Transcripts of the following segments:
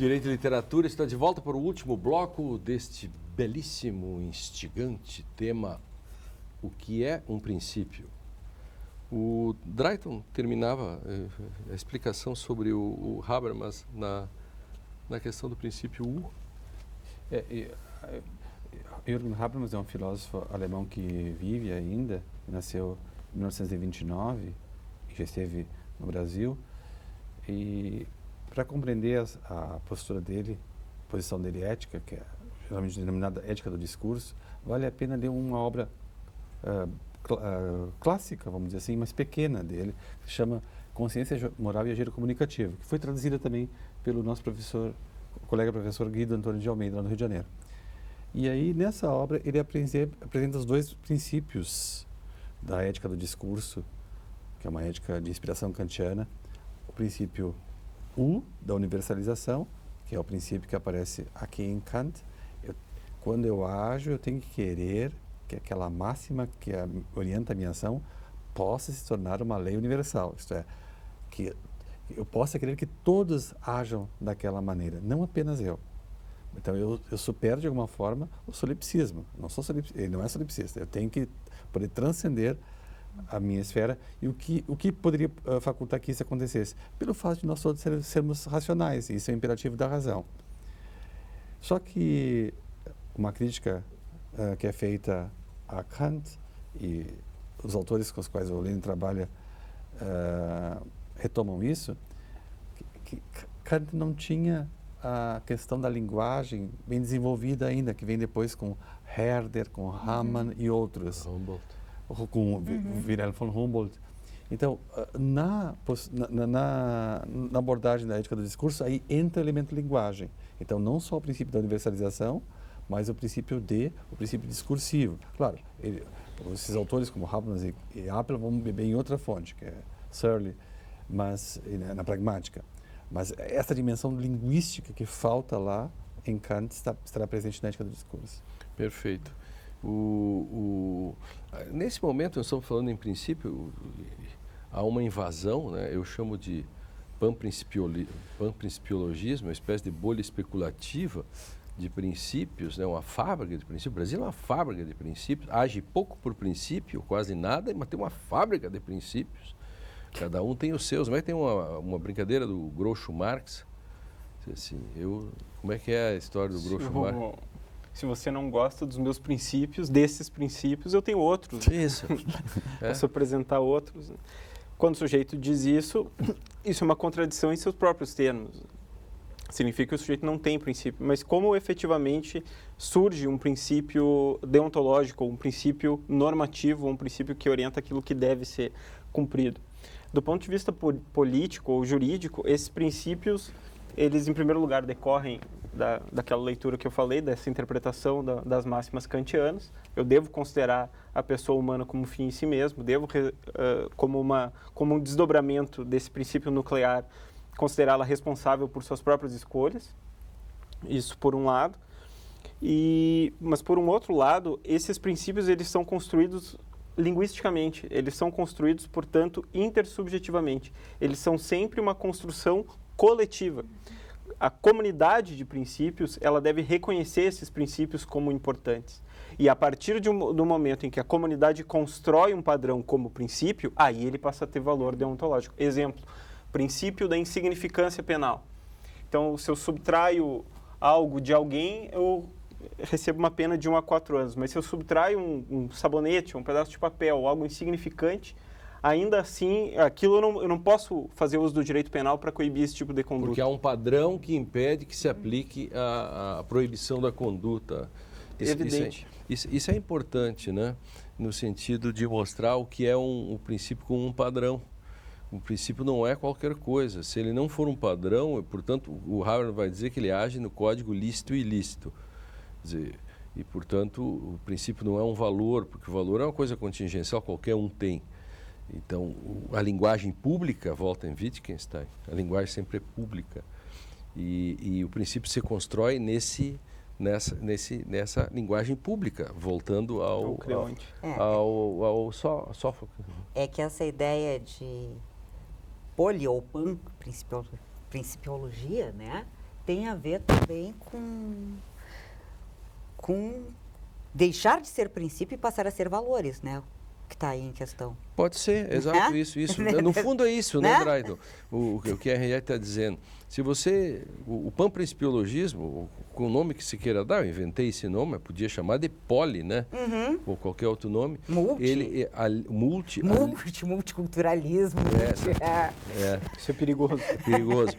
Direito e Literatura está de volta para o último bloco deste belíssimo, instigante tema, o que é um princípio. O Drayton terminava a explicação sobre o Habermas na questão do princípio U. Jürgen Habermas é um filósofo alemão que vive ainda, nasceu em 1929 e já esteve no Brasil. E para compreender a postura dele, a posição dele ética, que é geralmente denominada ética do discurso, vale a pena ler uma obra clássica, vamos dizer assim, mas pequena dele, que se chama Consciência Moral e Agir Comunicativo, que foi traduzida também pelo nosso colega professor Guido Antônio de Almeida, lá no Rio de Janeiro. E aí, nessa obra, ele apresenta os dois princípios da ética do discurso, que é uma ética de inspiração kantiana, o princípio U, da universalização, que é o princípio que aparece aqui em Kant. Quando eu ajo, eu tenho que querer que aquela máxima que orienta a minha ação possa se tornar uma lei universal. Isto é, que eu possa querer que todos ajam daquela maneira, não apenas eu. Então, eu supero de alguma forma o solipsismo. Ele não é solipsista. Eu tenho que poder transcender a minha esfera. E o que poderia facultar que isso acontecesse? Pelo fato de nós todos sermos racionais. Isso é o imperativo da razão. Só que uma crítica que é feita a Kant, e os autores com os quais o Lenin trabalha retomam isso, que Kant não tinha a questão da linguagem bem desenvolvida ainda, que vem depois com Herder, com Hamann e outros. Humboldt. Com Wilhelm von Humboldt. Então, na abordagem da ética do discurso, aí entra o elemento linguagem. Então, não só o princípio da universalização, mas o princípio discursivo. Claro, esses autores como Habermas e Apel vão beber em outra fonte, que é Searle, mas na pragmática. Mas essa dimensão linguística que falta lá em Kant estará presente na ética do discurso. Perfeito. Nesse momento, nós estamos falando em princípio, há uma invasão, né? Eu chamo de panprincipiologismo, uma espécie de bolha especulativa de princípios, né? Uma fábrica de princípios. O Brasil é uma fábrica de princípios, age pouco por princípio, quase nada, mas tem uma fábrica de princípios. Cada um tem os seus. Mas tem uma brincadeira do Groucho Marx. Assim, como é que é a história do Groucho Marx? Se você não gosta dos meus princípios, desses princípios, eu tenho outros. Isso. Posso apresentar outros. Quando o sujeito diz isso é uma contradição em seus próprios termos. Significa que o sujeito não tem princípio. Mas como efetivamente surge um princípio deontológico, um princípio normativo, um princípio que orienta aquilo que deve ser cumprido? Do ponto de vista político ou jurídico, esses princípios, eles em primeiro lugar decorrem daquela leitura que eu falei, dessa interpretação das máximas kantianas. Eu devo considerar a pessoa humana como um fim em si mesmo, devo, como um desdobramento desse princípio nuclear, considerá-la responsável por suas próprias escolhas. Isso por um lado. Mas por um outro lado, esses princípios eles são construídos linguisticamente, eles são construídos, portanto, intersubjetivamente. Eles são sempre uma construção coletiva. A comunidade de princípios, ela deve reconhecer esses princípios como importantes. E a partir do momento em que a comunidade constrói um padrão como princípio, aí ele passa a ter valor deontológico. Exemplo, princípio da insignificância penal. Então, se eu subtraio algo de alguém, eu recebo uma pena de 1 a 4 anos. Mas se eu subtraio um sabonete, um pedaço de papel, algo insignificante, ainda assim, aquilo eu não posso fazer uso do direito penal para coibir esse tipo de conduta. Porque há um padrão que impede que se aplique a proibição da conduta. Evidente. Isso é importante, né? No sentido de mostrar o que é um princípio como um padrão. O princípio não é qualquer coisa. Se ele não for um padrão, portanto, o Habermas vai dizer que ele age no código lícito e ilícito. Quer dizer, e, portanto, o princípio não é um valor, porque o valor é uma coisa contingencial, qualquer um tem. Então, a linguagem pública, volta em Wittgenstein, a linguagem sempre é pública. E o princípio se constrói nessa linguagem pública, voltando ao Sófocles. É que essa ideia de poli ou pan, principiologia, né? tem a ver também com deixar de ser princípio e passar a ser valores, né? Que está aí em questão. Pode ser, exato, isso. No fundo é isso, né, Drayton? O que a Henriette está dizendo. Se você... O panprincipiologismo, com o nome que se queira dar, eu inventei esse nome, mas podia chamar de poli, né? Ou qualquer outro nome. Multiculturalismo. Isso é perigoso. Perigoso.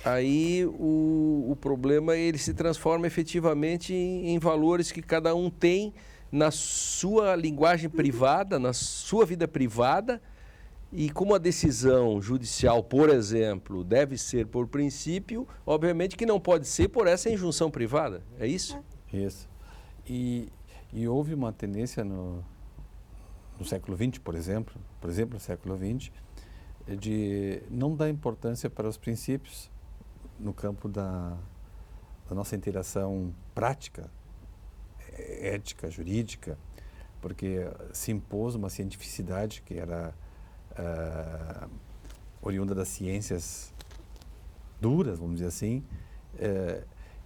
Aí o problema, ele se transforma efetivamente em valores que cada um tem na sua linguagem privada, na sua vida privada, e como a decisão judicial, por exemplo, deve ser por princípio, obviamente que não pode ser por essa injunção privada. É isso? Isso. E houve uma tendência no século XX, por exemplo, no século XX, de não dar importância para os princípios no campo da nossa interação prática, ética, jurídica, porque se impôs uma cientificidade que era oriunda das ciências duras, vamos dizer assim,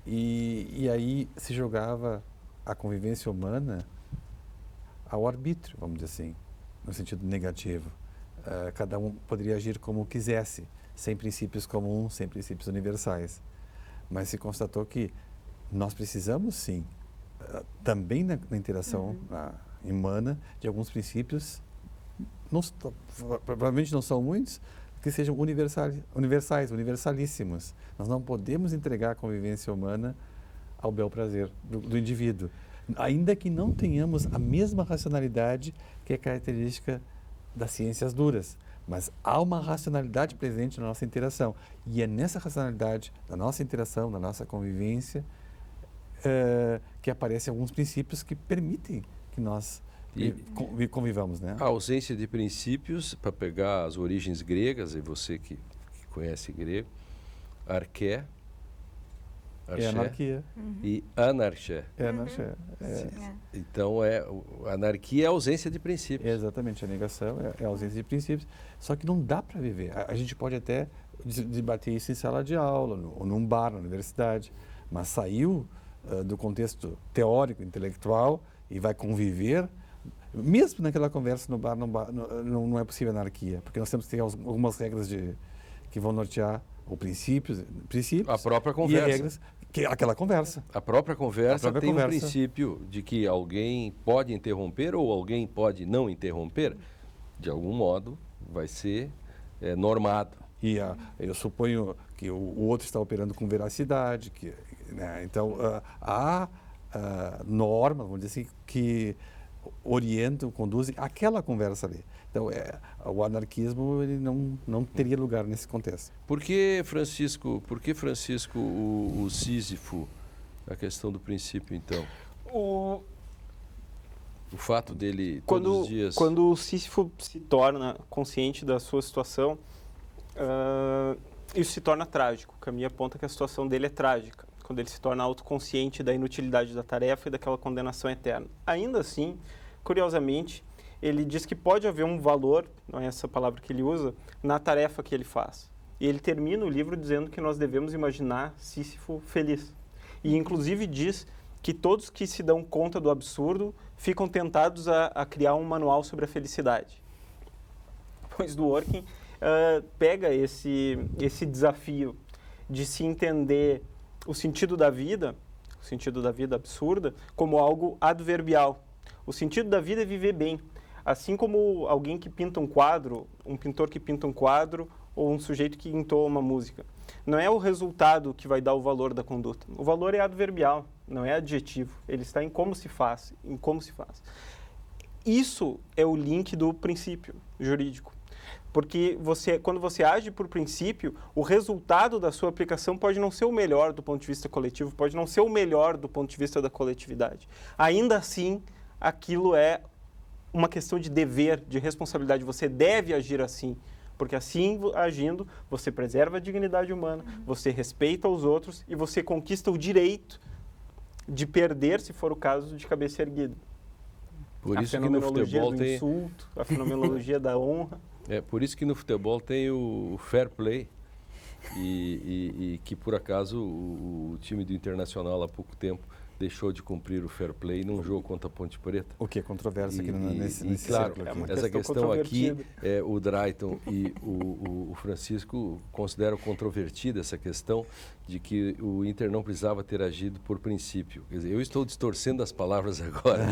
e aí se jogava a convivência humana ao arbítrio, vamos dizer assim, no sentido negativo. Cada um poderia agir como quisesse, sem princípios comuns, sem princípios universais. Mas se constatou que nós precisamos, sim, também na interação humana, de alguns princípios, provavelmente não são muitos, que sejam universais, universalíssimos. Nós não podemos entregar a convivência humana ao bel prazer do indivíduo, ainda que não tenhamos a mesma racionalidade que é característica das ciências duras. Mas há uma racionalidade presente na nossa interação. E é nessa racionalidade da nossa interação, da nossa convivência, que aparecem alguns princípios que permitem que nós convivamos, né? A ausência de princípios, para pegar as origens gregas, e você que conhece grego, arché, anarquia. E anarché. Anarquia. Então, a anarquia é a ausência de princípios. Exatamente, a negação é a ausência de princípios. Só que não dá para viver. A gente pode até debater isso em sala de aula, ou num bar, na universidade, mas saiu do contexto teórico, intelectual, e vai conviver, mesmo naquela conversa no bar, não é possível anarquia, porque nós temos que ter algumas regras que vão nortear os princípios, a própria conversa. E regras, aquela conversa. A própria conversa tem conversa. Um princípio de que alguém pode interromper ou alguém pode não interromper, de algum modo vai ser normado. E eu suponho que o outro está operando com veracidade, né? Então há normas, vamos dizer assim, que orientam, conduzem aquela conversa ali. Então o anarquismo ele não teria lugar nesse contexto. Por que, Francisco, o Sísifo, a questão do princípio, então? O fato dele todos os dias... Quando o Sísifo se torna consciente da sua situação, isso se torna trágico. O caminho aponta que a situação dele é trágica, quando ele se torna autoconsciente da inutilidade da tarefa e daquela condenação eterna. Ainda assim, curiosamente, ele diz que pode haver um valor, não é essa palavra que ele usa, na tarefa que ele faz. E ele termina o livro dizendo que nós devemos imaginar Sísifo feliz. E, inclusive, diz que todos que se dão conta do absurdo ficam tentados a criar um manual sobre a felicidade. Pois Dworkin pega esse desafio de se entender o sentido da vida absurda, como algo adverbial. O sentido da vida é viver bem. Assim como alguém que pinta um quadro, um pintor que pinta um quadro ou um sujeito que entoa uma música. Não é o resultado que vai dar o valor da conduta. O valor é adverbial, não é adjetivo. Ele está em como se faz, Isso é o link do princípio jurídico. Porque quando você age por princípio, o resultado da sua aplicação pode não ser o melhor do ponto de vista coletivo, pode não ser o melhor do ponto de vista da coletividade. Ainda assim, aquilo é uma questão de dever, de responsabilidade. Você deve agir assim, porque assim, agindo, você preserva a dignidade humana, você respeita os outros e você conquista o direito de perder, se for o caso, de cabeça erguida. Por isso que no futebol tem insulto, a fenomenologia da honra. Por isso que no futebol tem o fair play, e que por acaso o time do Internacional há pouco tempo deixou de cumprir o fair play num jogo contra a Ponte Preta. O que é controverso aqui nesse claro, século aqui. essa questão aqui, o Drayton e o Francisco consideram controvertida essa questão de que o Inter não precisava ter agido por princípio. Quer dizer, eu estou distorcendo as palavras agora.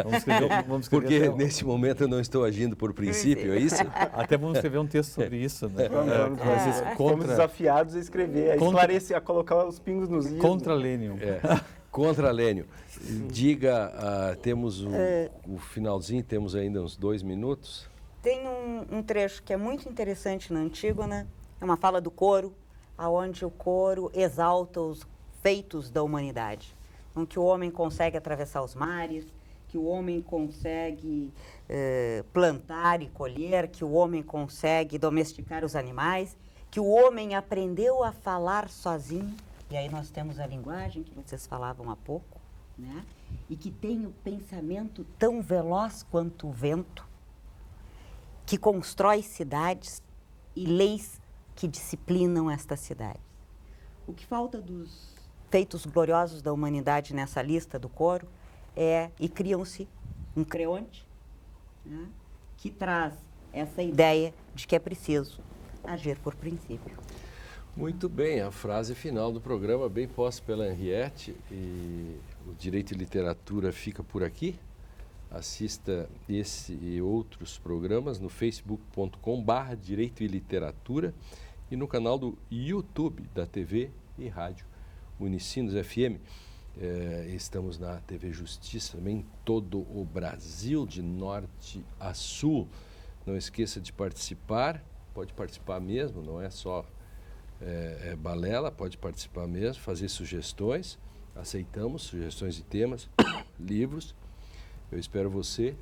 Vamos escrever Porque nesse momento eu não estou agindo por princípio, é isso? Até vamos escrever um texto sobre isso, né? Fomos desafiados a escrever, a esclarecer, a colocar os pingos nos is. Contra Lênio. Contra Lênio. Diga, temos o finalzinho, temos ainda uns 2 minutos. Tem um trecho que é muito interessante na Antígona, é uma fala do coro, onde o coro exalta os feitos da humanidade. Então, que o homem consegue atravessar os mares, que o homem consegue plantar e colher, que o homem consegue domesticar os animais, que o homem aprendeu a falar sozinho. E aí nós temos a linguagem que vocês falavam há pouco, né? E que tem o pensamento tão veloz quanto o vento, que constrói cidades e leis que disciplinam estas cidades. O que falta dos feitos gloriosos da humanidade nessa lista do coro e criam-se um Creonte, né? Que traz essa ideia de que é preciso agir por princípio. Muito bem, a frase final do programa, bem posta pela Henriette, e o Direito e Literatura fica por aqui. Assista esse e outros programas no facebook.com/Direito e Literatura e no canal do YouTube da TV e Rádio Unicinos FM. Estamos na TV Justiça também em todo o Brasil, de norte a sul. Não esqueça de participar, pode participar mesmo, não é só balela, pode participar mesmo, fazer sugestões, aceitamos sugestões de temas, livros. Eu espero você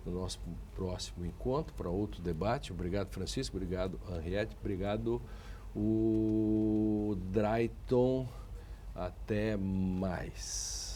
no nosso próximo encontro para outro debate. Obrigado, Francisco, obrigado, Henriette, obrigado, o Drayton. Até mais.